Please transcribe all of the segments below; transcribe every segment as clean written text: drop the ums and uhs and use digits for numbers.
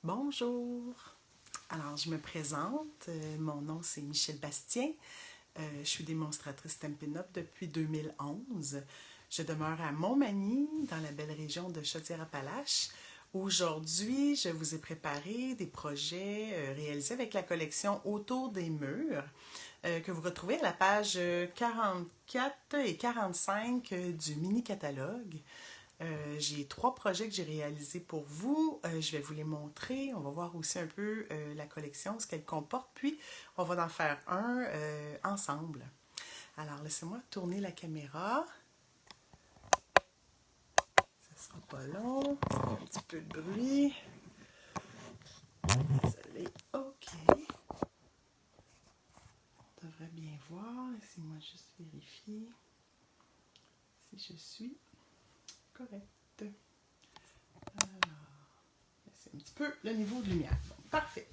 Bonjour! Alors, je me présente. Mon nom, c'est Michèle Bastien. Je suis démonstratrice Stampin' Up depuis 2011. Je demeure à Montmagny, dans la belle région de Chaudière-Appalaches. Aujourd'hui, je vous ai préparé des projets réalisés avec la collection Autour des murs, que vous retrouvez à la page 44 et 45 du mini-catalogue. J'ai 3 projets que j'ai réalisés pour vous. Je vais vous les montrer. On va voir aussi un peu la collection, ce qu'elle comporte. Puis, on va en faire un ensemble. Alors, laissez-moi tourner la caméra. Ça sera pas long. Ça fait un petit peu de bruit. Désolée. OK. On devrait bien voir. Laissez-moi juste vérifier si je suis correcte. C'est un petit peu le niveau de lumière. Bon, parfait.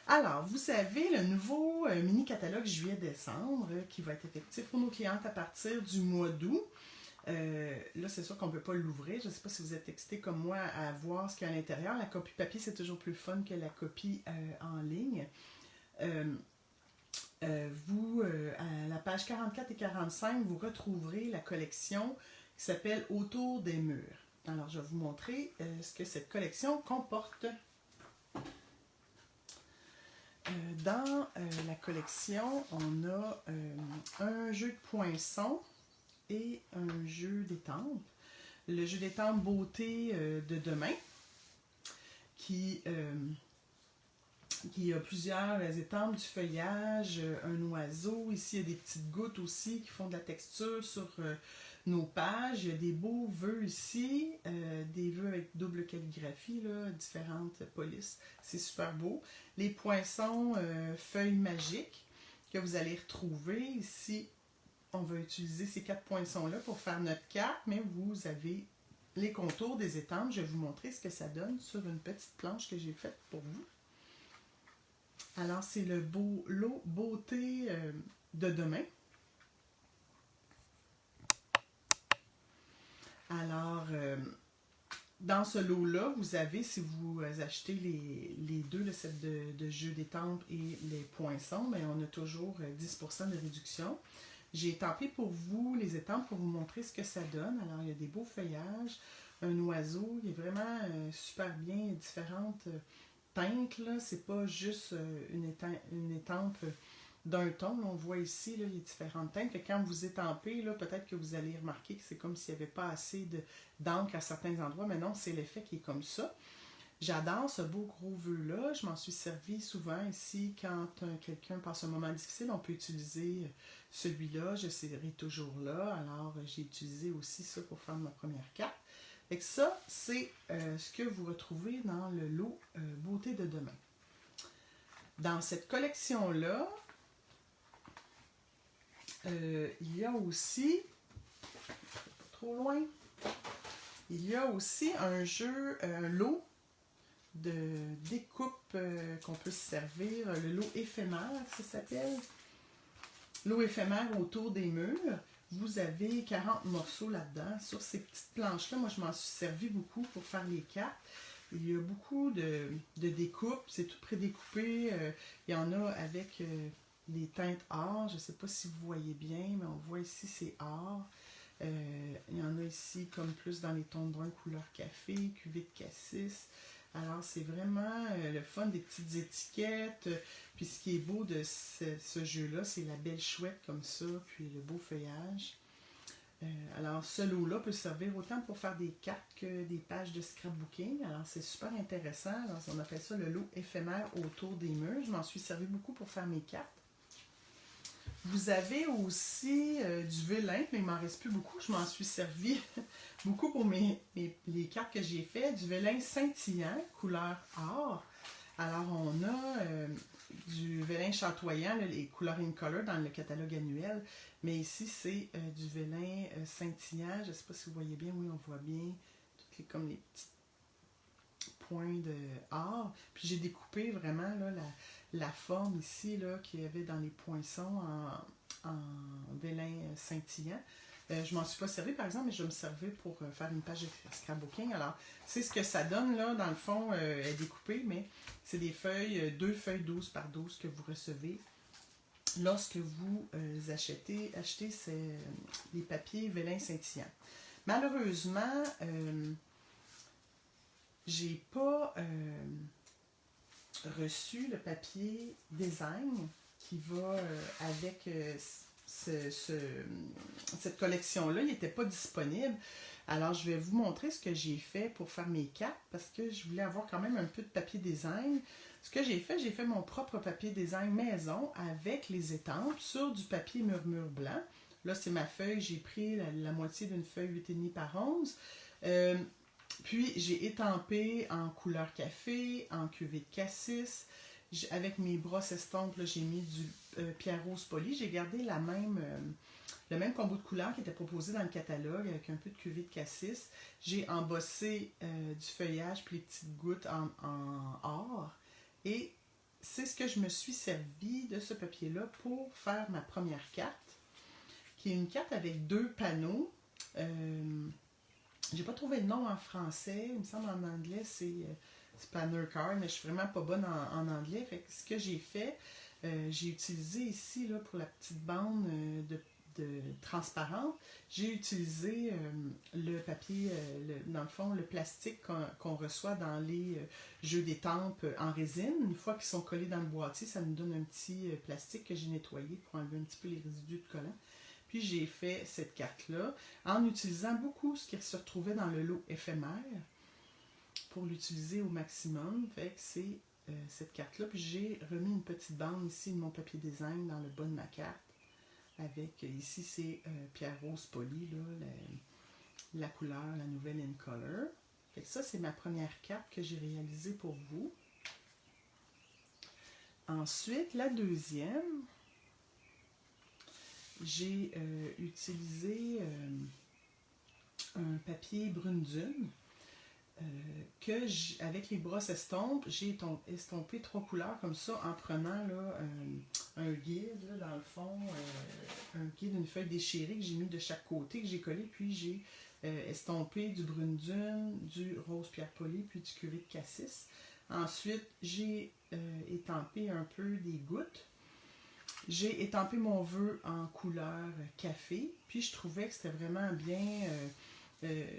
Alors, vous avez le nouveau mini-catalogue juillet-décembre qui va être effectif pour nos clientes à partir du mois d'août. Là, c'est sûr qu'on ne peut pas l'ouvrir. Je ne sais pas si vous êtes excité comme moi à voir ce qu'il y a à l'intérieur. La copie papier, c'est toujours plus fun que la copie en ligne. À la page 44 et 45, vous retrouverez la collection qui s'appelle Autour des murs. Alors, je vais vous montrer ce que cette collection comporte. Dans la collection, on a un jeu de poinçons et un jeu d'étampes. Le jeu d'étampes Beauté de demain, qui a plusieurs étampes, du feuillage, un oiseau. Ici, il y a des petites gouttes aussi qui font de la texture sur nos pages. Il y a des beaux vœux ici, des vœux avec double calligraphie, là, différentes polices. C'est super beau. Les poinçons feuilles magiques que vous allez retrouver ici. On va utiliser ces 4 poinçons-là pour faire notre carte, mais vous avez les contours des étampes. Je vais vous montrer ce que ça donne sur une petite planche que j'ai faite pour vous. Alors, c'est le lot Beauté de demain. Alors, dans ce lot-là, vous avez, si vous achetez les deux, le set de jeux d'étampes et les poinçons, mais on a toujours 10% de réduction. J'ai étampé pour vous les étampes pour vous montrer ce que ça donne. Alors, il y a des beaux feuillages, un oiseau, il est vraiment super bien, différentes teintes, là. C'est pas juste une étampe d'un ton. Là, on voit ici, là, il y a différentes teintes. Et quand vous étampez, là, peut-être que vous allez remarquer que c'est comme s'il n'y avait pas assez d'encre à certains endroits, mais non, c'est l'effet qui est comme ça. J'adore ce beau gros vœu-là. Je m'en suis servi souvent ici quand quelqu'un passe un moment difficile. On peut utiliser celui-là. Je serai toujours là. Alors, j'ai utilisé aussi ça pour faire ma première carte. Et que ça, c'est ce que vous retrouvez dans le lot Beauté de demain. Dans cette collection-là, il y a aussi, pas trop loin, il y a aussi un jeu, un lot de découpe qu'on peut se servir, le lot éphémère, ça s'appelle. Lot éphémère autour des murs. Vous avez 40 morceaux là-dedans. Sur ces petites planches-là, moi je m'en suis servi beaucoup pour faire les cartes. Il y a beaucoup de découpes, c'est tout prédécoupé. Il y en a avec les teintes or. Je ne sais pas si vous voyez bien, mais on voit ici c'est or. Il y en a ici comme plus dans les tons de brun couleur café, cuvée de cassis. Alors c'est vraiment le fun des petites étiquettes. Puis ce qui est beau de ce jeu-là, c'est la belle chouette comme ça, puis le beau feuillage. Alors ce lot-là peut servir autant pour faire des cartes que des pages de scrapbooking. Alors c'est super intéressant. Alors, on appelle ça le lot éphémère autour des murs. Je m'en suis servi beaucoup pour faire mes cartes. Vous avez aussi du vélin, mais il m'en reste plus beaucoup. Je m'en suis servi beaucoup pour les cartes que j'ai faites. Du vélin scintillant, couleur or. Alors, on a du vélin chatoyant, là, les couleurs in color dans le catalogue annuel. Mais ici, c'est du vélin scintillant. Je ne sais pas si vous voyez bien. Oui, on voit bien. Comme les petits points de or. Puis j'ai découpé vraiment là, la forme ici qu'il y avait dans les poinçons en vélin scintillant. Je m'en suis pas servi par exemple, mais je vais me servir pour faire une page de scrapbooking. Alors, c'est ce que ça donne là, dans le fond, elle est découpée, mais c'est des feuilles, 2 feuilles 12 par 12 que vous recevez lorsque vous achetez les papiers vélin scintillant. Malheureusement, j'ai pas reçu le papier design qui va avec cette collection-là. Il n'était pas disponible. Alors, je vais vous montrer ce que j'ai fait pour faire mes cartes parce que je voulais avoir quand même un peu de papier design. Ce que j'ai fait mon propre papier design maison avec les étampes sur du papier murmure blanc. Là, c'est ma feuille. J'ai pris la moitié d'une feuille 8,5 par 11. Puis, j'ai étampé en couleur café, en cuvée de cassis. Avec mes brosses estampes, j'ai mis du pierre rose poli. J'ai gardé le même combo de couleurs qui était proposé dans le catalogue avec un peu de cuvée de cassis. J'ai embossé du feuillage puis les petites gouttes en or. Et c'est ce que je me suis servi de ce papier-là pour faire ma première carte, qui est une carte avec 2 panneaux. J'ai pas trouvé le nom en français. Il me semble en anglais, c'est Spanner Card, mais je suis vraiment pas bonne en anglais. Fait que ce que j'ai fait, j'ai utilisé ici, là, pour la petite bande de transparente, j'ai utilisé le papier, dans le fond, le plastique qu'on reçoit dans les jeux d'étampes en résine. Une fois qu'ils sont collés dans le boîtier, ça nous donne un petit plastique que j'ai nettoyé pour enlever un petit peu les résidus de collant. Puis j'ai fait cette carte-là en utilisant beaucoup ce qui se retrouvait dans le lot éphémère pour l'utiliser au maximum. Fait que c'est cette carte-là. Puis j'ai remis une petite bande ici de mon papier design dans le bas de ma carte. Avec, ici c'est pierre rose poli, là, la couleur, la nouvelle in color. Fait que ça, c'est ma première carte que j'ai réalisée pour vous. Ensuite, la deuxième, j'ai utilisé un papier brune dune que avec les brosses estampes, j'ai estompé 3 couleurs comme ça en prenant là, un guide, là, dans le fond, un guide, une feuille déchirée que j'ai mis de chaque côté, que j'ai collé, puis j'ai estompé du brune dune, du rose pierre poli, puis du cuvée de cassis. Ensuite, j'ai étampé un peu des gouttes. J'ai étampé mon vœu en couleur café, puis je trouvais que c'était vraiment bien.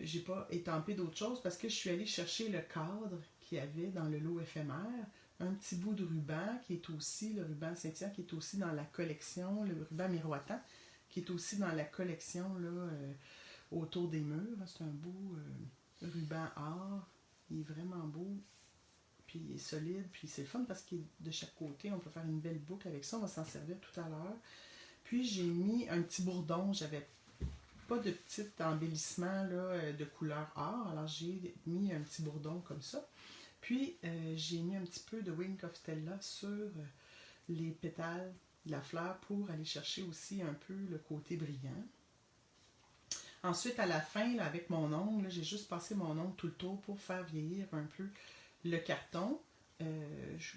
J'ai pas étampé d'autres choses parce que je suis allée chercher le cadre qu'il y avait dans le lot éphémère, un petit bout de ruban qui est aussi, le ruban scintillant qui est aussi dans la collection, le ruban miroitant qui est aussi dans la collection là, autour des murs. C'est un beau ruban or, il est vraiment beau, puis il est solide, puis c'est le fun parce qu'il est de chaque côté, on peut faire une belle boucle avec ça, on va s'en servir tout à l'heure. Puis j'ai mis un petit bourdon, j'avais pas de petit embellissement là, de couleur or, alors j'ai mis un petit bourdon comme ça. Puis j'ai mis un petit peu de Wing of Stella sur les pétales de la fleur pour aller chercher aussi un peu le côté brillant. Ensuite, à la fin, là, avec mon ongle, j'ai juste passé mon ongle tout le tour pour faire vieillir un peu le carton,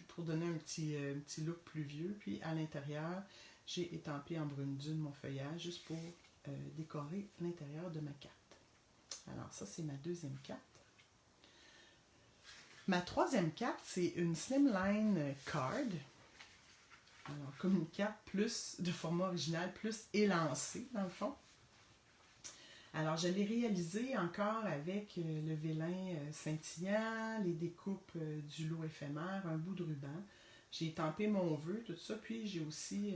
pour donner un petit look plus vieux. Puis à l'intérieur, j'ai étampé en brune dune mon feuillage juste pour décorer l'intérieur de ma carte. Alors ça, c'est ma deuxième carte. Ma troisième carte, c'est une Slimline Card. Alors, comme une carte plus de format original, plus élancée dans le fond. Alors, je l'ai réalisée encore avec le vélin scintillant, les découpes du lot éphémère, un bout de ruban. J'ai étampé mon vœu, tout ça, puis j'ai aussi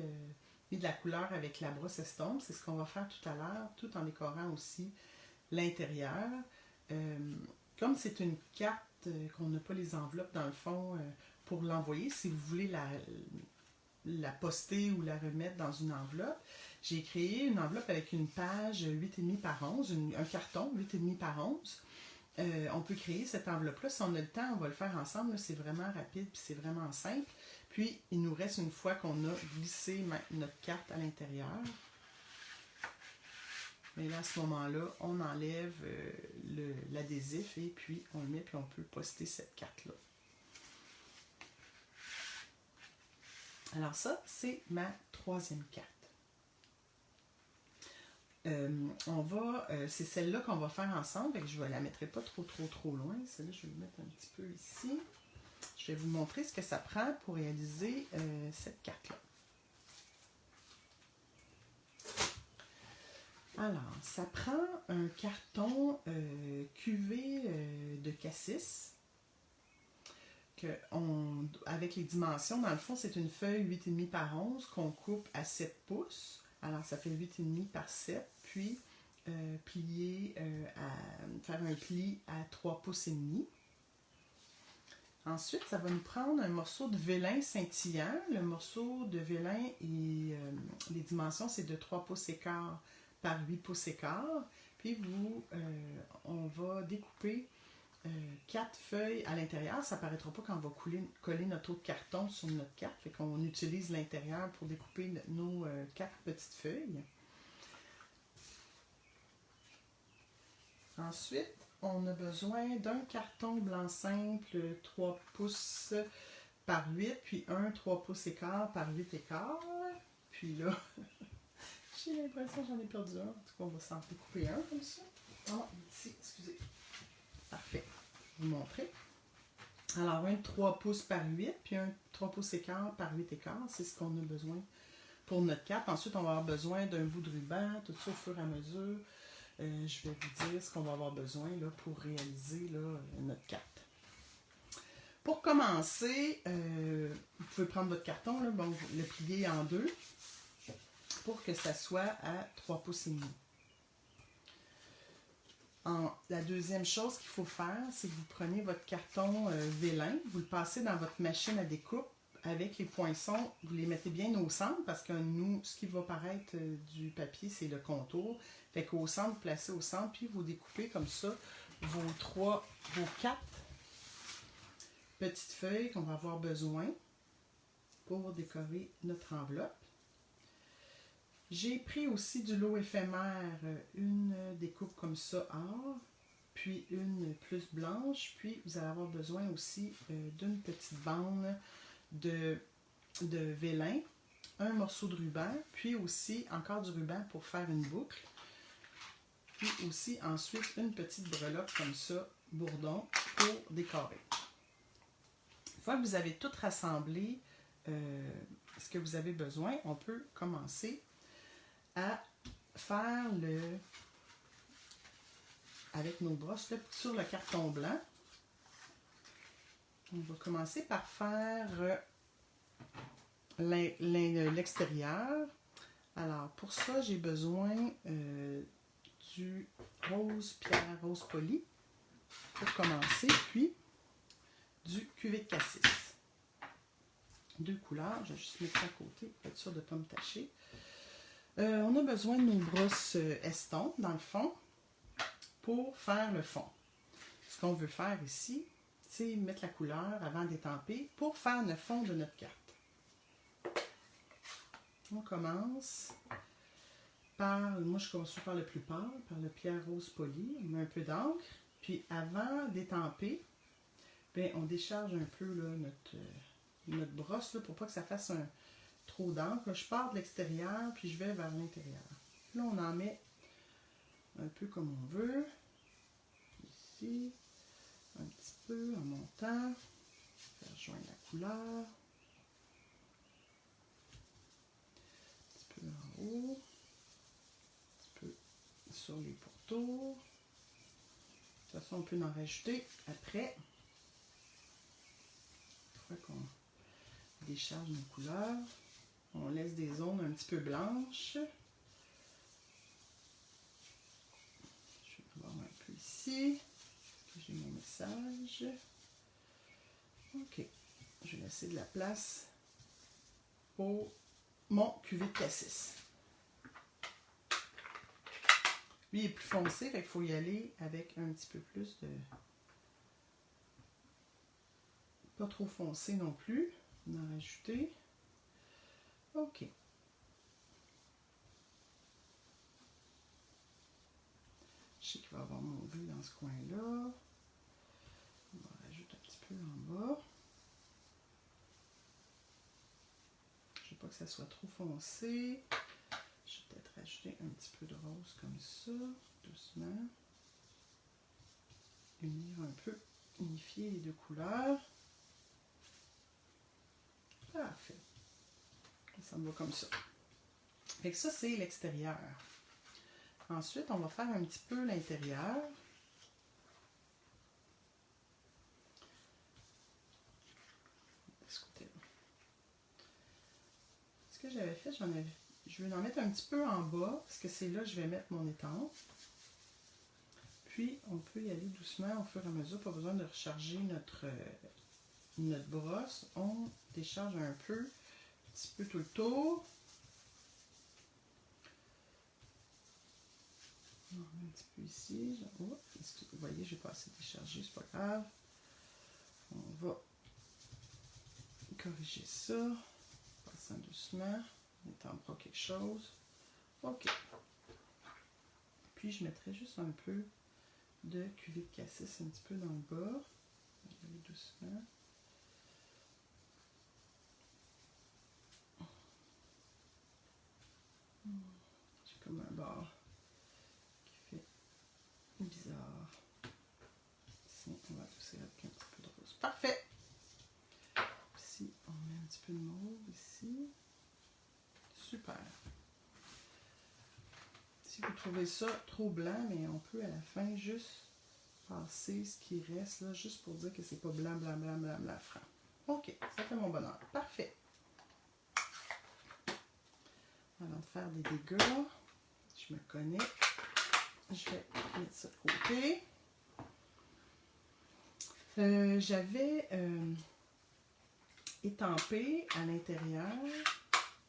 mis de la couleur avec la brosse estompe. C'est ce qu'on va faire tout à l'heure, tout en décorant aussi l'intérieur. Comme c'est une carte qu'on n'a pas les enveloppes dans le fond pour l'envoyer, si vous voulez la poster ou la remettre dans une enveloppe, j'ai créé une enveloppe avec une page 8,5 par 11, un carton 8,5 par 11. On peut créer cette enveloppe-là. Si on a le temps, on va le faire ensemble. C'est vraiment rapide puis c'est vraiment simple. Puis, il nous reste, une fois qu'on a glissé notre carte à l'intérieur, mais là, à ce moment-là, on enlève l'adhésif et puis on le met puis on peut poster cette carte-là. Alors ça, c'est ma troisième carte. c'est celle-là qu'on va faire ensemble, je ne la mettrai pas trop loin. Celle-là, je vais le mettre un petit peu ici. Je vais vous montrer ce que ça prend pour réaliser cette carte-là. Alors, ça prend un carton cuvé de cassis. Avec les dimensions, dans le fond, c'est une feuille 8,5 par 11 qu'on coupe à 7 pouces. Alors, ça fait 8,5 par 7, puis faire un pli à 3 pouces et demi. Ensuite, ça va nous prendre un morceau de vélin scintillant. Le morceau de vélin, les dimensions, c'est de 3 pouces et quart par 8 pouces et quart. Puis on va découper 4 feuilles à l'intérieur. Ça ne paraîtra pas quand on va coller notre autre carton sur notre carte. Fait qu'on utilise l'intérieur pour découper nos 4 petites feuilles. Ensuite, on a besoin d'un carton blanc simple 3 pouces par 8, puis un 3 pouces et quart par 8 et quart. Puis là, j'ai l'impression que j'en ai perdu un. En tout cas, on va s'en découper un comme ça. Ah, ici, excusez. Parfait. Je vais vous montrer. Alors, un 3 pouces par 8, puis un 3 pouces et quart par 8 et quart. C'est ce qu'on a besoin pour notre carte. Ensuite, on va avoir besoin d'un bout de ruban, tout ça au fur et à mesure. Je vais vous dire ce qu'on va avoir besoin là, pour réaliser là, notre carte. Pour commencer, vous pouvez prendre votre carton, là, bon, le plier en deux pour que ça soit à 3 pouces et demi. La deuxième chose qu'il faut faire, c'est que vous prenez votre carton vélin, vous le passez dans votre machine à découpe avec les poinçons, vous les mettez bien au centre parce que nous, ce qui va paraître du papier, c'est le contour. Fait qu'au centre, vous placez au centre, puis vous découpez comme ça vos 4 petites feuilles qu'on va avoir besoin pour décorer notre enveloppe. J'ai pris aussi du lot éphémère, une découpe comme ça or, puis une plus blanche, puis vous allez avoir besoin aussi d'une petite bande de vélin, un morceau de ruban, puis aussi encore du ruban pour faire une boucle, puis aussi ensuite une petite breloque comme ça, bourdon, pour décorer. Une fois que vous avez tout rassemblé ce que vous avez besoin, on peut commencer à faire avec nos brosses là, sur le carton blanc. On va commencer par faire l'extérieur. Alors, pour ça, j'ai besoin du pierre rose poli pour commencer, puis du cuvé de cassis. 2 couleurs, je vais juste mettre ça à côté pour être sûr de ne pas me tacher. On a besoin de nos brosses estompes, dans le fond, pour faire le fond. Ce qu'on veut faire ici, c'est mettre la couleur avant d'étamper pour faire le fond de notre carte. On commence par, moi je commence par le plus pâle, par le pierre rose poli, on met un peu d'encre, puis avant d'étamper, on décharge un peu là, notre brosse là, pour pas que ça fasse trop d'encre. Je pars de l'extérieur, puis je vais vers l'intérieur. Là, on en met un peu comme on veut. Ici, un petit peu en montant. Faire joindre la couleur. Un petit peu en haut. Un petit peu sur les pourtours. De toute façon, on peut en rajouter après. Une fois qu'on décharge nos couleurs, on laisse des zones un petit peu blanches. Je vais voir un peu ici. J'ai mon message. Ok. Je vais laisser de la place pour mon cuvé de cassis. Lui, il est plus foncé, fait qu'il faut y aller avec un petit peu plus de... Pas trop foncé non plus. On en rajouter. Ok. Je sais qu'il va y avoir mon bleu dans ce coin-là. On va rajouter un petit peu en bas. Je ne veux pas que ça soit trop foncé. Je vais peut-être rajouter un petit peu de rose comme ça, doucement. Unir un peu, unifier les deux couleurs. Parfait. Ça me va comme ça. Fait que ça, c'est l'extérieur. Ensuite, on va faire un petit peu l'intérieur. Ce que j'avais fait, je vais en mettre un petit peu en bas, parce que c'est là que je vais mettre mon étampe. Puis, on peut y aller doucement au fur et à mesure, pas besoin de recharger notre brosse. On décharge un petit peu tout le tour. On met un petit peu ici. Oh, vous voyez, j'ai pas assez déchargé, c'est pas grave. On va corriger ça. Passant doucement. On étendra quelque chose. OK. Puis, je mettrai juste un peu de cuvée de cassis un petit peu dans le bas. On va aller doucement. J'ai comme un bord qui fait bizarre. Ici, on va adoucir avec un petit peu de rose. Parfait! Ici, on met un petit peu de mauve ici. Super! Si vous trouvez ça trop blanc, mais on peut à la fin juste passer ce qui reste là, juste pour dire que c'est pas blanc, blanc, blanc, blanc, blanc, franc. OK, ça fait mon bonheur. Parfait! Avant de faire des dégâts, je me connais. Je vais mettre ça de côté. J'avais étampé à l'intérieur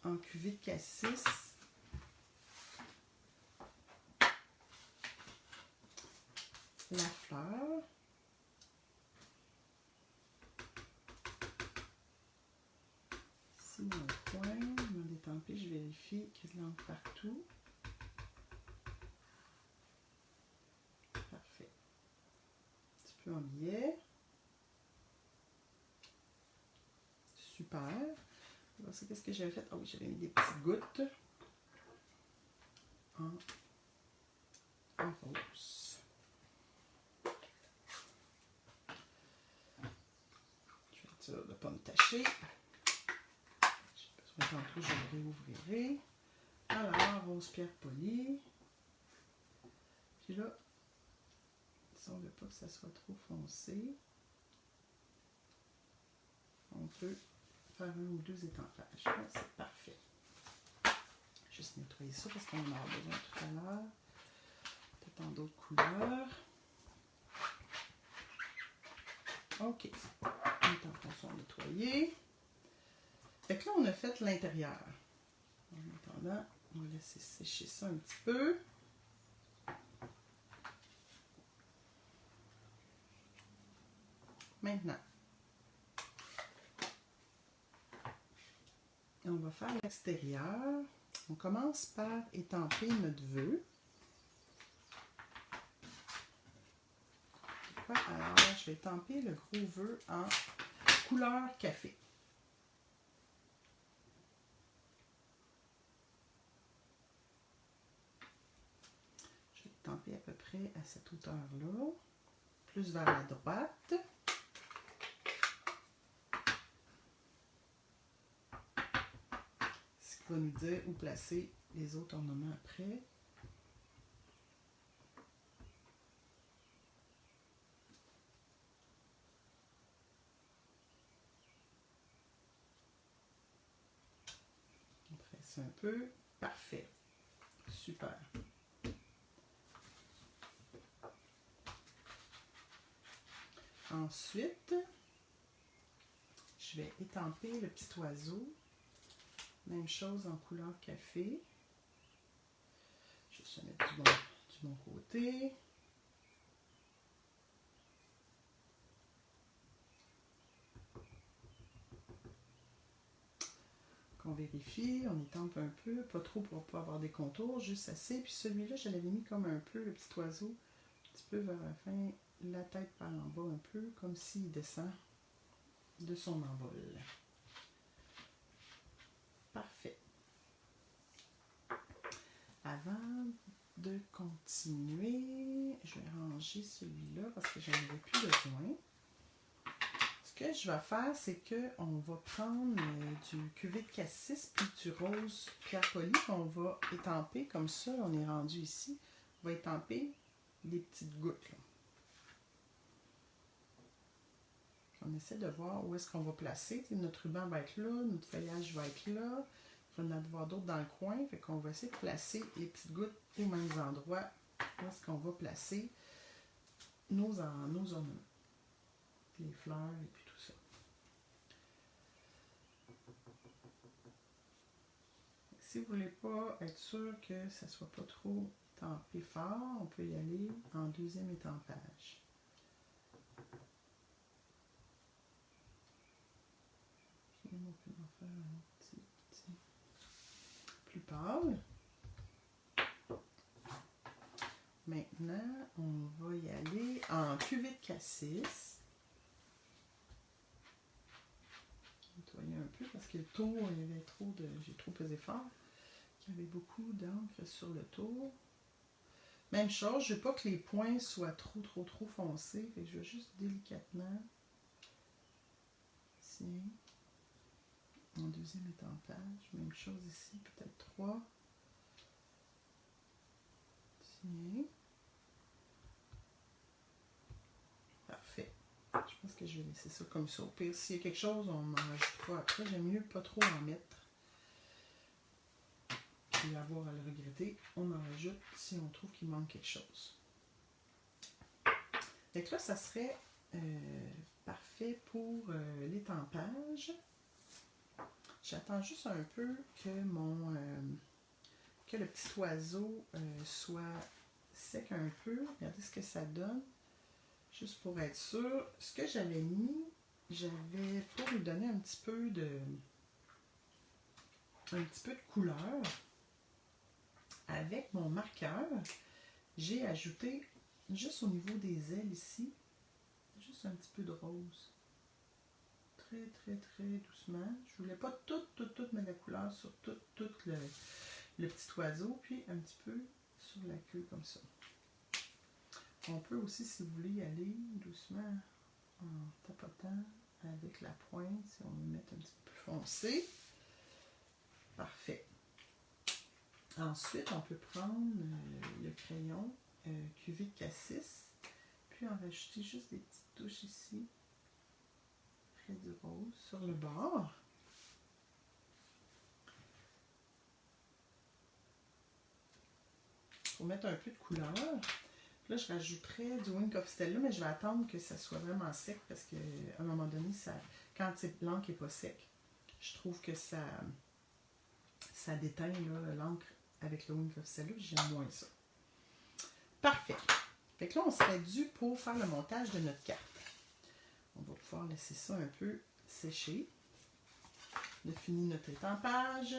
en cuvée de cassis la fleur. Ici dans le coin, je vais détamper, je vérifie qu'il y a de l'encre partout. Parfait. Un petit peu en biais. Super. Alors, c'est qu'est-ce que j'avais fait? Ah oui, j'avais mis des petites gouttes en rose. Je vais être sûr de ne pas me tacher. J'ai besoin tantôt, je le réouvrirai. Alors, rose pierre polie. Puis là, si on ne veut pas que ça soit trop foncé, on peut faire un ou deux étampages. Là, c'est parfait. Juste nettoyer ça parce qu'on en aura besoin tout à l'heure. Peut-être en d'autres couleurs. OK. Les tampons sont nettoyés. Fait que là, on a fait l'intérieur. En attendant, on va laisser sécher ça un petit peu. Maintenant, on va faire l'extérieur. On commence par étamper notre vœu. Alors, je vais étamper le gros vœu en couleur café. Je vais étamper à peu près à cette hauteur-là, plus vers la droite. Ce qui va nous dire où placer les autres ornements après. On presse un peu. Parfait. Super. Ensuite, je vais étamper le petit oiseau. Même chose en couleur café. Je vais se mettre du bon côté. On vérifie, on étampe un peu, pas trop pour ne pas avoir des contours, juste assez. Puis celui-là, je l'avais mis comme un peu, le petit oiseau, un petit peu vers la fin, la tête par en bas un peu, comme s'il descend de son envol. Parfait. avant de continuer, je vais ranger celui-là parce que je n'en ai plus besoin. Ce que je vais faire, c'est qu'on va prendre du cuvée de cassis puis du rose pierre polie. On va étamper comme ça. On est rendu ici. On va étamper des petites gouttes. Là. On essaie de voir où est-ce qu'on va placer. T'sais, notre ruban va être là, notre feuillage va être là. Il va y en avoir d'autres dans le coin. Fait qu'on va essayer de placer les petites gouttes aux mêmes endroits. Où est-ce qu'on va placer nos ornements. Les fleurs et puis tout ça. Si vous ne voulez pas être sûr que ça ne soit pas trop tempé fort, on peut y aller en deuxième étampage. Puis on peut en faire un petit plus pâle. Maintenant, on va y aller en cuvée de cassis. Nettoyer un peu parce que le tour, il y avait trop de. J'ai trop pesé fort. Il y avait beaucoup d'encre sur le tour. Même chose, je ne veux pas que les points soient trop foncés. Fait que je vais juste délicatement. Tiens. En deuxième étampage. Même chose ici, peut-être 3. Tiens. Parfait. Je pense que je vais laisser ça comme ça. Au pire, s'il y a quelque chose, on en rajoutera après. J'aime mieux pas trop en mettre. Puis avoir à le regretter, on en rajoute si on trouve qu'il manque quelque chose. Donc là, ça serait parfait pour l'étampage. J'attends juste un peu que que le petit oiseau soit sec un peu. Regardez ce que ça donne. Juste pour être sûr. Ce que j'avais mis, j'avais pour lui donner un petit peu de couleur. Avec mon marqueur, j'ai ajouté juste au niveau des ailes ici, juste un petit peu de rose. Très doucement. Je voulais pas tout mettre la couleur sur tout le petit oiseau, puis un petit peu sur la queue comme ça. On peut aussi, si vous voulez, y aller doucement en tapotant avec la pointe, si on veut mettre un petit peu plus foncé. Parfait. Ensuite, on peut prendre le crayon cuvée de cassis, puis en rajouter juste des petites touches ici, près du rose, sur le bord. Pour mettre un peu de couleur. Là, je rajouterai du Wink of Stella, mais je vais attendre que ça soit vraiment sec parce qu'à un moment donné, quand l'encre n'est pas sec, je trouve que ça déteint l'encre avec le Wink of Stella. J'aime moins ça. Parfait. Fait que là, on serait dû pour faire le montage de notre carte. On va pouvoir laisser ça un peu sécher. On a fini notre étampage.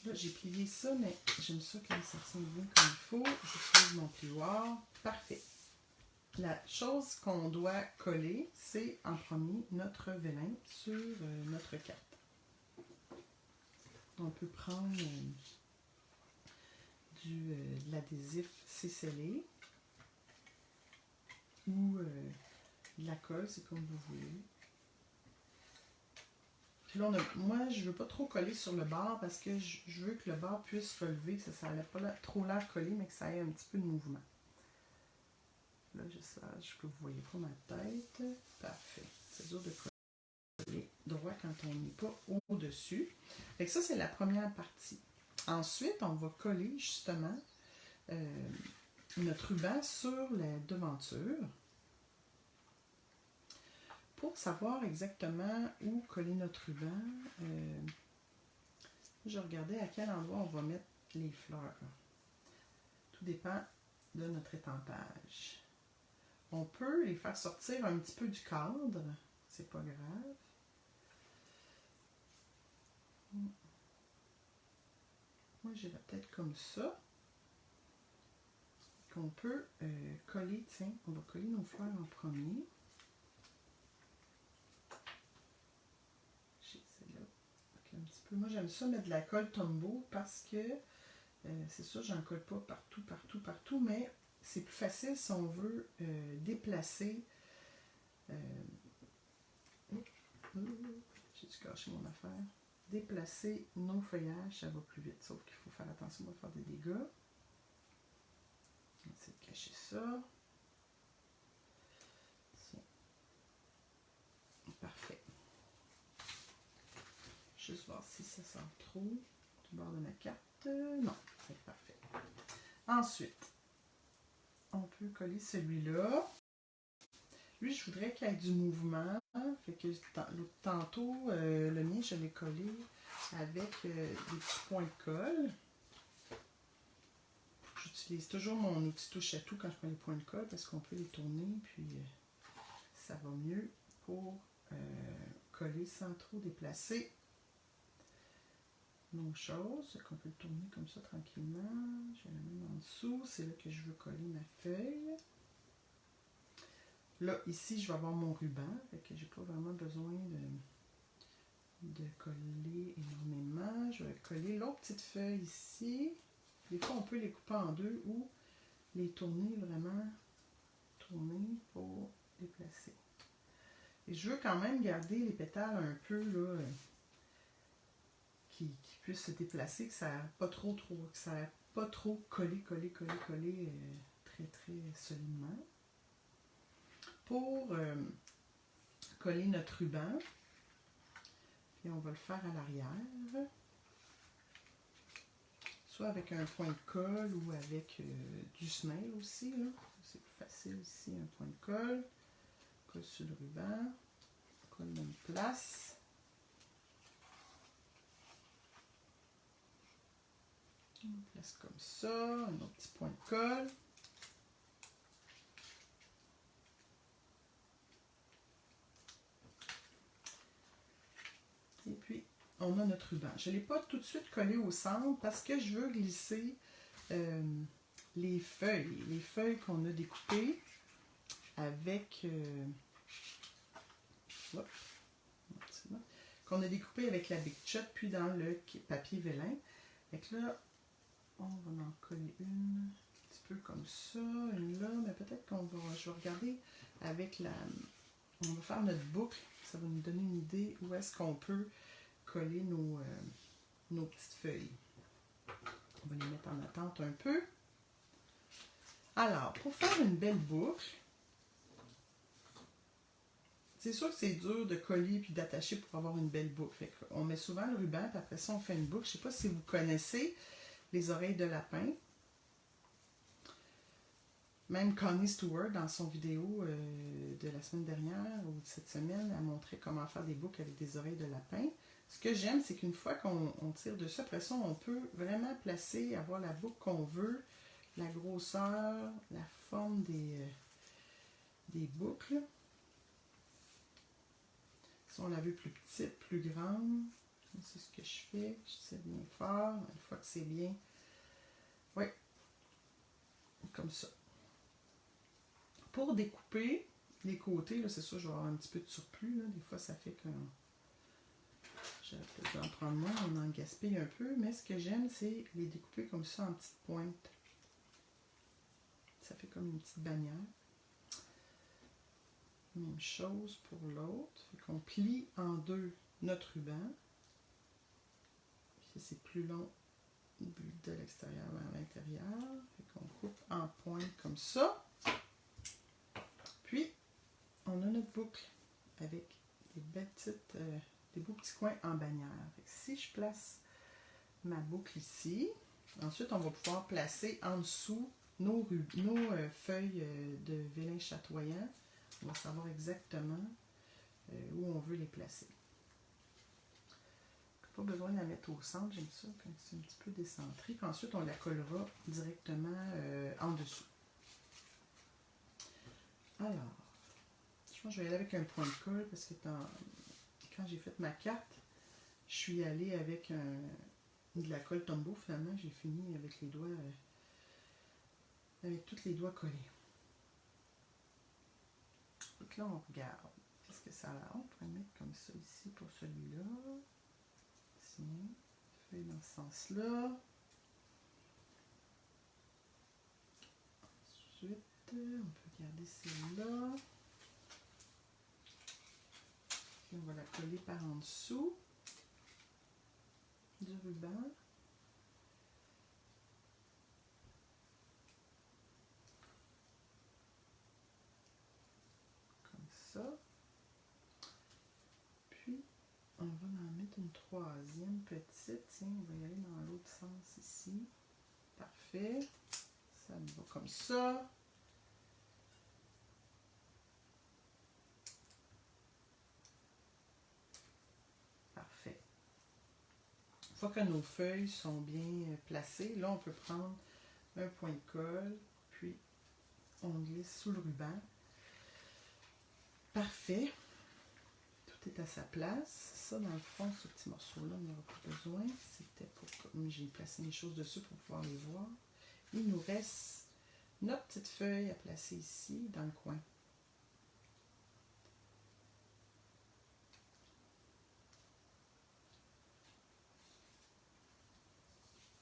Là, j'ai plié ça, mais j'aime ça quand ça tient bien comme il faut. J'utilise mon plioir. Parfait. La chose qu'on doit coller, c'est en premier notre vélin sur notre carte. On peut prendre de l'adhésif scellé ou de la colle, c'est comme vous voulez. Puis là, moi, je ne veux pas trop coller sur le bord parce que je veux que le bord puisse relever, ça n'a pas trop l'air collé, mais que ça ait un petit peu de mouvement. Là, j'espère que vous ne voyez pas ma tête. Parfait. C'est dur de coller droit quand on n'est pas au-dessus. Fait que ça, c'est la première partie. Ensuite, on va coller justement notre ruban sur la devanture pour savoir exactement où coller notre ruban. Je regardais à quel endroit on va mettre les fleurs. Tout dépend de notre étampage. On peut les faire sortir un petit peu du cadre, c'est pas grave. Moi, j'irais peut-être comme ça. Qu'on peut coller, tiens, on va coller nos fleurs en premier. J'ai celle-là, avec un petit Moi, j'aime ça mettre de la colle Tombow parce que, c'est sûr, j'en colle pas partout, mais c'est plus facile si on veut déplacer. J'ai-tu caché mon affaire? Déplacer nos feuillages, ça va plus vite, sauf qu'il faut faire attention à faire des dégâts. On va essayer de cacher ça. Tiens. Parfait. Juste voir si ça sort trop du bord de ma carte. Non, c'est parfait. Ensuite, on peut coller celui-là. Lui, je voudrais qu'il y ait du mouvement. Fait que tantôt, le mien, je l'ai collé avec des petits points de colle. J'utilise toujours mon outil touche à tout quand je prends les points de colle parce qu'on peut les tourner, puis ça va mieux pour coller sans trop déplacer nos choses. Qu'on peut le tourner comme ça tranquillement. Je vais la mettre en dessous. C'est là que je veux coller ma feuille. Là, ici, je vais avoir mon ruban. Fait que j'ai pas vraiment besoin de coller énormément. Je vais coller l'autre petite feuille ici. Des fois, on peut les couper en deux ou les tourner vraiment, pour les placer. Et je veux quand même garder les pétales un peu là, qui puissent se déplacer, que ça n'ait pas trop collé très solidement. Pour coller notre ruban, puis on va le faire à l'arrière, soit avec un point de colle ou avec du snail aussi. C'est plus facile ici, un point de colle. Colle sur le ruban, colle même place. On place comme ça, un autre petit point de colle. Et puis, on a notre ruban. Je ne l'ai pas tout de suite collé au centre parce que je veux glisser les feuilles qu'on a découpées avec la Big Shot puis dans le papier vélin. Fait que là, on va en coller une un petit peu comme ça, une là, mais peut-être je vais regarder avec on va faire notre boucle, ça va nous donner une idée où est-ce qu'on peut coller nos petites feuilles. On va les mettre en attente un peu. Alors, pour faire une belle boucle, c'est sûr que c'est dur de coller puis d'attacher pour avoir une belle boucle. Fait on met souvent le ruban, puis après ça, on fait une boucle. Je ne sais pas si vous connaissez les oreilles de lapin. Même Connie Stewart, dans son vidéo de la semaine dernière ou de cette semaine, a montré comment faire des boucles avec des oreilles de lapin. Ce que j'aime, c'est qu'une fois qu'on tire dessus, après ça, on peut vraiment placer, avoir la boucle qu'on veut, la grosseur, la forme des boucles. Si on la veut plus petite, plus grande, c'est ce que je fais. Je tire bien fort. Une fois que c'est bien, oui, comme ça. Pour découper les côtés, c'est sûr, je vais avoir un petit peu de surplus. Là. Des fois, ça fait que j'aurais peut-être dû en prendre moins, on en gaspille un peu. Mais ce que j'aime, c'est les découper comme ça en petites pointes. Ça fait comme une petite bannière. Même chose pour l'autre. Fait qu'on plie en deux notre ruban. Puis c'est plus long de l'extérieur vers l'intérieur. Fait qu'on coupe en pointe comme ça. Puis, on a notre boucle avec des belles petites, des beaux petits coins en bannière. Fait que si je place ma boucle ici, ensuite on va pouvoir placer en dessous nos feuilles de vélin chatoyant. On va savoir exactement où on veut les placer. Pas besoin de la mettre au centre, j'aime ça quand c'est un petit peu décentré. Puis ensuite, on la collera directement en dessous. Alors, je pense que je vais aller avec un point de colle parce que quand j'ai fait ma carte, je suis allée avec de la colle Tombow. Finalement, j'ai fini avec les doigts, avec tous les doigts collés. Donc là, on regarde. Qu'est-ce que ça a l'air? On pourrait le mettre comme ça ici pour celui-là. Tiens, feuille dans ce sens-là. Ensuite, on peut garder celle-là. On va la coller par en dessous du ruban. Comme ça. Puis, on va en mettre une troisième petite. Tiens, on va y aller dans l'autre sens ici. Parfait. Ça me va comme ça. Parfait. Une fois que nos feuilles sont bien placées, là, on peut prendre un point de colle, puis on glisse sous le ruban. Parfait. Tout est à sa place. Ça, dans le fond, ce petit morceau-là, on n'aura pas besoin. C'était pour comme j'ai placé mes choses dessus pour pouvoir les voir. Il nous reste notre petite feuille à placer ici, dans le coin.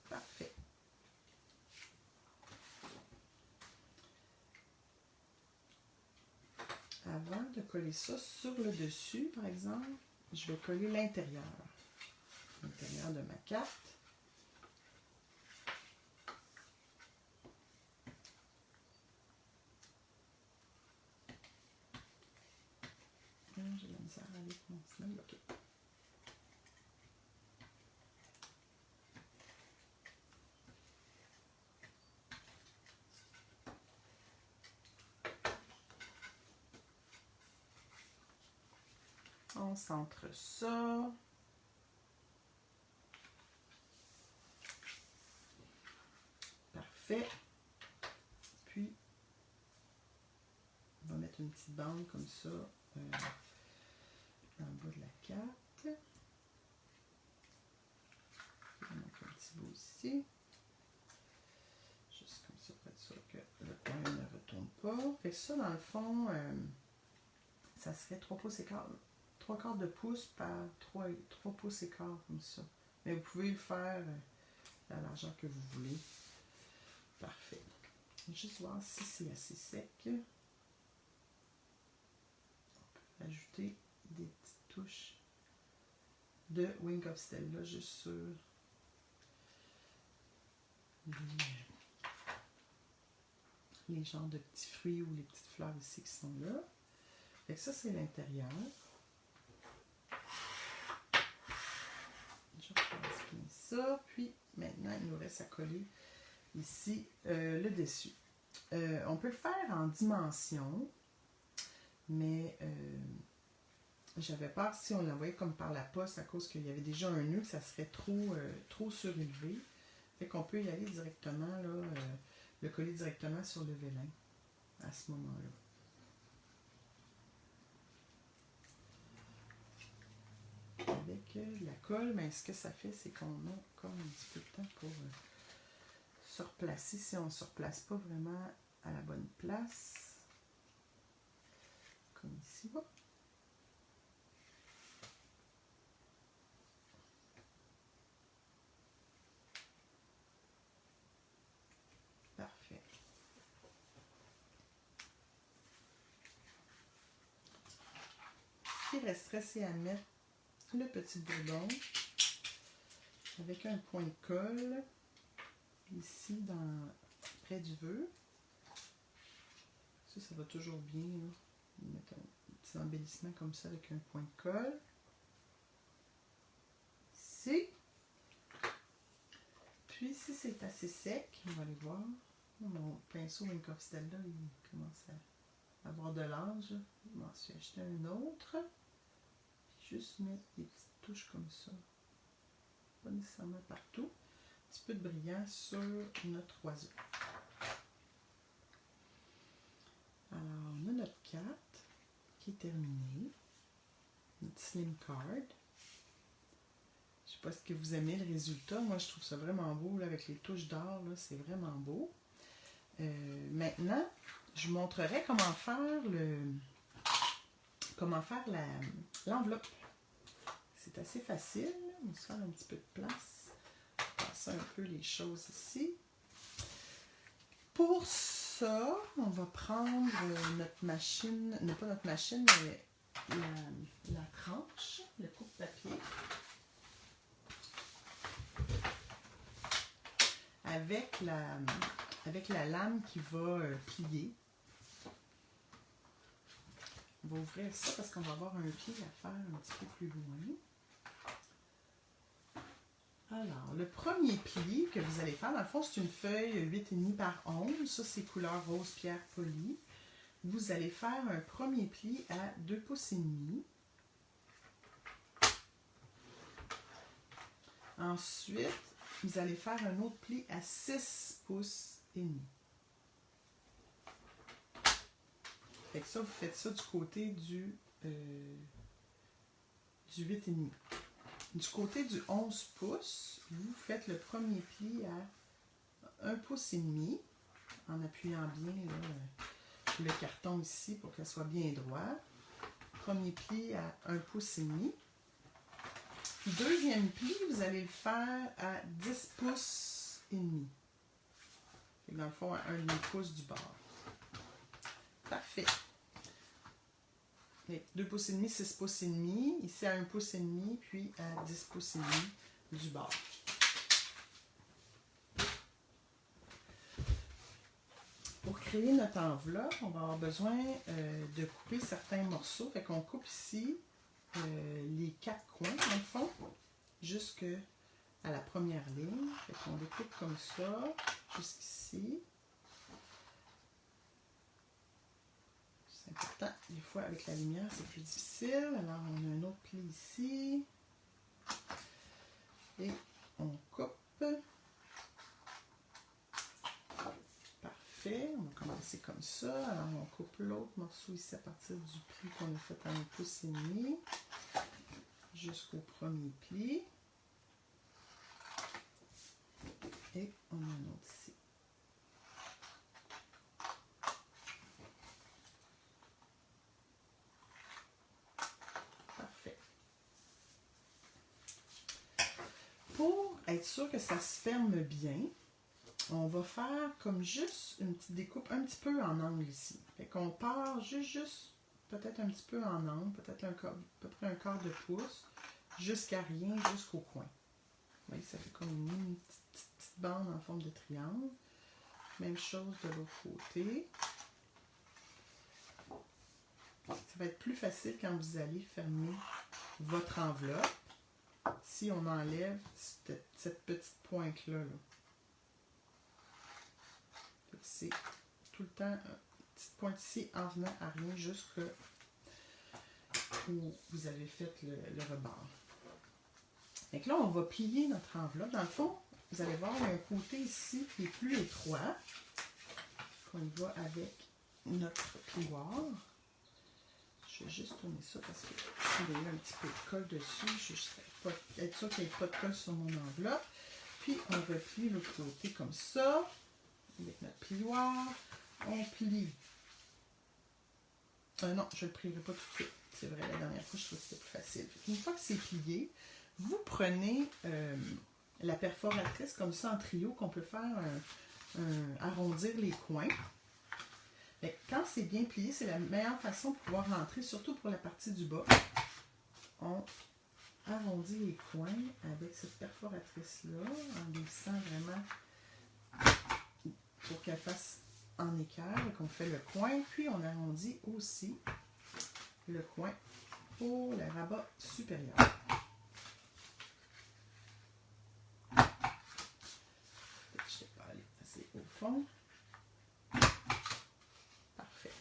Parfait. Avant de coller ça sur le dessus, par exemple, je vais coller l'intérieur. L'intérieur de ma carte. J'ai la misère avec mon snap. OK. On centre ça. Parfait. Puis, on va mettre une petite bande comme ça dans le bas de la carte. On va mettre un petit bout ici. Juste comme ça pour être sûr que le coin ne retourne pas. Fait que ça, dans le fond, ça serait 3 pouces et quart. 3 quarts de pouce par 3 pouces et quart comme ça. Mais vous pouvez le faire la largeur que vous voulez. Parfait. Juste voir si c'est assez sec. On peut ajouter des petites touches de Wink of Stella juste sur les genres de petits fruits ou les petites fleurs ici qui sont là. Fait que ça, c'est l'intérieur. Je repasse bien ça. Puis, maintenant, il nous reste à coller ici le dessus. On peut le faire en dimension, mais j'avais peur si on l'envoyait comme par la poste à cause qu'il y avait déjà un nœud, que ça serait trop surélevé. Fait qu'on peut y aller directement, là, le coller directement sur le vélin à ce moment-là. Avec la colle, mais ce que ça fait, c'est qu'on a encore un petit peu de temps pour se replacer si on ne se replace pas vraiment à la bonne place. Comme ici. Hop. Parfait. Ce qui resterait, c'est à mettre le petit bourdon avec un point de colle ici près du vœu. Ça va toujours bien. Là. Mettre un petit embellissement comme ça avec un point de colle. Ici. Puis si c'est assez sec, on va aller voir. Mon pinceau Wink of Stella, il commence à avoir de l'âge. Je m'en suis acheté un autre. Puis juste mettre des petites touches comme ça. Pas nécessairement partout. Un petit peu de brillant sur notre oiseau. Alors, on a notre carte qui est terminée. Notre slim card. Je ne sais pas ce que vous aimez le résultat. Moi, je trouve ça vraiment beau là, avec les touches d'or. C'est vraiment beau. Maintenant, je vous montrerai comment faire l'enveloppe. C'est c'est assez facile. On va se faire un petit peu de place. Passer un peu les choses ici. Pour ça, on va prendre notre machine, non pas notre machine, mais la tranche, le coupe-papier. Avec la lame qui va plier. On va ouvrir ça parce qu'on va avoir un pli à faire un petit peu plus loin. Alors, le premier pli que vous allez faire, dans le fond, c'est une feuille 8,5 par 11. Ça, c'est couleur rose pierre polie. Vous allez faire un premier pli à 2 pouces et demi. Ensuite, vous allez faire un autre pli à 6 pouces et demi. Fait que ça, vous faites ça du côté du 8,5. Du côté du 11 pouces, vous faites le premier pli à 1 pouce et demi, en appuyant bien là, le carton ici pour que ça soit bien droit. Premier pli à 1 pouce et demi. Deuxième pli, vous allez le faire à 10 pouces et demi. Et dans le fond, à 1,5 pouce du bord. Parfait. 2 pouces et demi, 6 pouces et demi. Ici à 1 pouce et demi, puis à 10 pouces et demi du bord. Pour créer notre enveloppe, on va avoir besoin de couper certains morceaux. Fait qu'on coupe ici les 4 coins, dans le fond, jusqu'à la première ligne. Fait qu'on découpe comme ça, jusqu'ici. C'est important, des fois avec la lumière, c'est plus difficile. Alors, on a un autre pli ici. Et on coupe. Parfait. On va commencer comme ça. Alors, on coupe l'autre morceau ici à partir du pli qu'on a fait à 1 pouce et demi jusqu'au premier pli. Et on a un autre ici. Parfait. Pour être sûr que ça se ferme bien, on va faire comme juste une petite découpe un petit peu en angle ici. Fait qu'on part juste peut-être un petit peu en angle, peut-être à peu près un quart de pouce, jusqu'à rien, jusqu'au coin. Vous voyez, ça fait comme une petite bande en forme de triangle. Même chose de l'autre côté. Ça va être plus facile quand vous allez fermer votre enveloppe si on enlève cette petite pointe-là. Là. C'est tout le temps une petite pointe ici en venant à rien jusqu'à où vous avez fait le rebord. Donc là, on va plier notre enveloppe. Dans le fond, vous allez voir, il y a un côté ici qui est plus étroit. On y va avec notre plioir. Je vais juste tourner ça parce que s'il y a eu un petit peu de colle dessus, je ne vais pas être sûr qu'il n'y ait pas de colle sur mon enveloppe. Puis on replie l'autre côté comme ça. Avec notre plioir, on plie. Non, je ne le plierai pas tout de suite. C'est vrai, la dernière fois, je trouvais que c'était plus facile. Une fois que c'est plié, vous prenez la perforatrice comme ça en trio qu'on peut faire arrondir les coins. Fait que quand c'est bien plié, c'est la meilleure façon de pouvoir rentrer, surtout pour la partie du bas. On arrondit les coins avec cette perforatrice-là en glissant vraiment pour qu'elle fasse en équerre et qu'on fait le coin. Puis on arrondit aussi le coin pour le rabat supérieur. Je sais pas aller assez au fond. Parfait.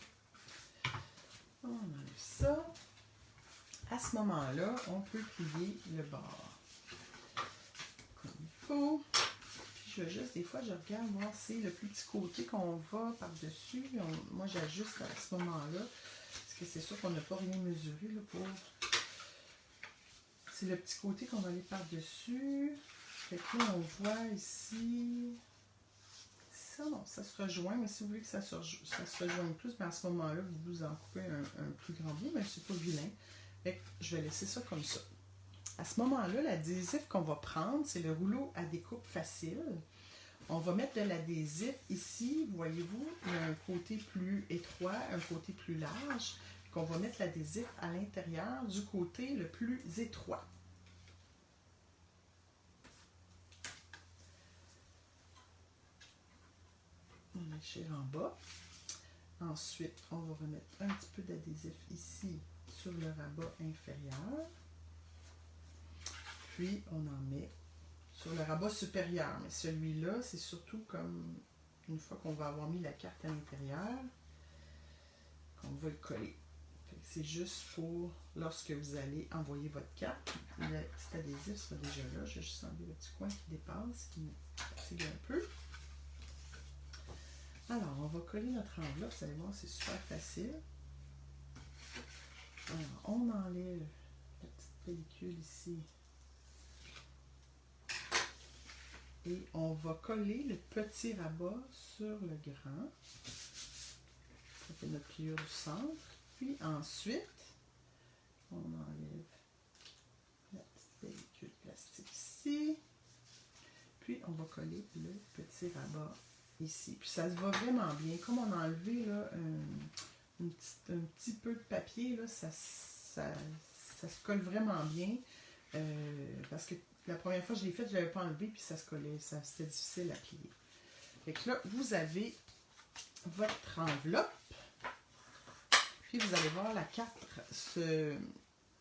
On enlève ça. À ce moment-là, on peut plier le bord comme il faut. Je vais juste, des fois, je regarde voir si c'est le plus petit côté qu'on va par-dessus. Moi, j'ajuste à ce moment-là. Parce que c'est sûr qu'on n'a pas rien mesuré là, pour... C'est le petit côté qu'on va aller par-dessus. Fait que là, on voit ici... Ça, non, ça se rejoint. Mais si vous voulez que ça se rejoigne plus, ben à ce moment-là, vous en coupez un plus grand bout. Mais c'est pas vilain. Fait que je vais laisser ça comme ça. À ce moment-là, l'adhésif qu'on va prendre, c'est le rouleau à découpe facile. On va mettre de l'adhésif ici, voyez-vous, il y a un côté plus étroit, un côté plus large. On va mettre l'adhésif à l'intérieur du côté le plus étroit. On échire en bas. Ensuite, on va remettre un petit peu d'adhésif ici sur le rabat inférieur. Puis, on en met sur le rabat supérieur. Mais celui-là, c'est surtout comme une fois qu'on va avoir mis la carte à l'intérieur, qu'on va le coller. C'est juste pour lorsque vous allez envoyer votre carte. Le petit adhésif sera déjà là. Je vais juste enlever le petit coin qui dépasse, qui me fatigue un peu. Alors, on va coller notre enveloppe. Vous allez voir, c'est super facile. Alors, on enlève la petite pellicule ici. Et on va coller le petit rabat sur le grand. Ça fait notre pliure du centre. Puis ensuite, on enlève la petite pellicule plastique ici. Puis on va coller le petit rabat ici. Puis ça se va vraiment bien. Comme on a enlevé là, un petit peu de papier, là, ça se colle vraiment bien. Parce que la première fois que je l'ai fait, je ne l'avais pas enlevé, puis ça se collait. C'était difficile à plier. Fait que là, vous avez votre enveloppe. Puis vous allez voir, la carte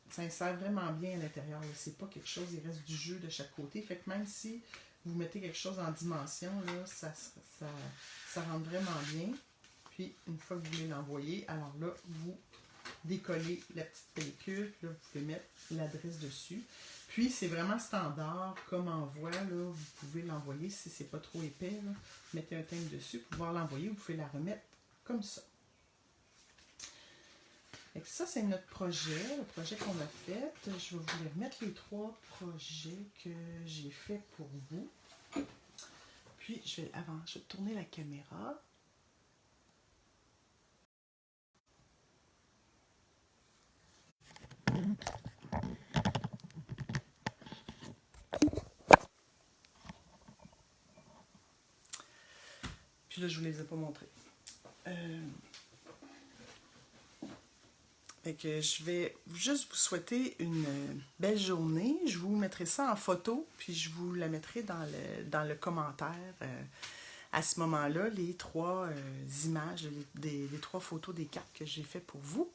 s'insère vraiment bien à l'intérieur. C'est pas quelque chose, il reste du jeu de chaque côté. Fait que même si vous mettez quelque chose en dimension, là, ça rentre vraiment bien. Puis, une fois que vous voulez l'envoyer, alors là, vous décollez la petite pellicule. Là, vous pouvez mettre l'adresse dessus. Puis, c'est vraiment standard comme envoi. Là, vous pouvez l'envoyer si c'est pas trop épais. Là. Mettez un thème dessus pour pouvoir l'envoyer. Vous pouvez la remettre comme ça. Et ça, c'est notre projet, le projet qu'on a fait. Je vais vous remettre les 3 projets que j'ai faits pour vous. Puis, je vais tourner la caméra. Puis là, je ne vous les ai pas montrés. Fait que je vais juste vous souhaiter une belle journée. Je vous mettrai ça en photo, puis je vous la mettrai dans le commentaire. À ce moment-là, les 3 images, les 3 photos des cartes que j'ai fait pour vous.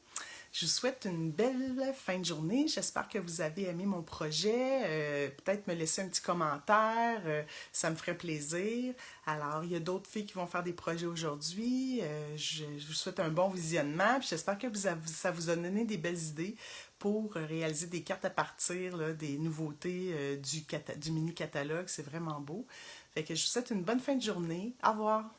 Je vous souhaite une belle fin de journée. J'espère que vous avez aimé mon projet. Peut-être me laisser un petit commentaire. Ça me ferait plaisir. Alors, il y a d'autres filles qui vont faire des projets aujourd'hui. Je vous souhaite un bon visionnement. J'espère que ça vous a donné des belles idées pour réaliser des cartes à partir là, des nouveautés du mini-catalogue. C'est vraiment beau. Fait que je vous souhaite une bonne fin de journée. Au revoir!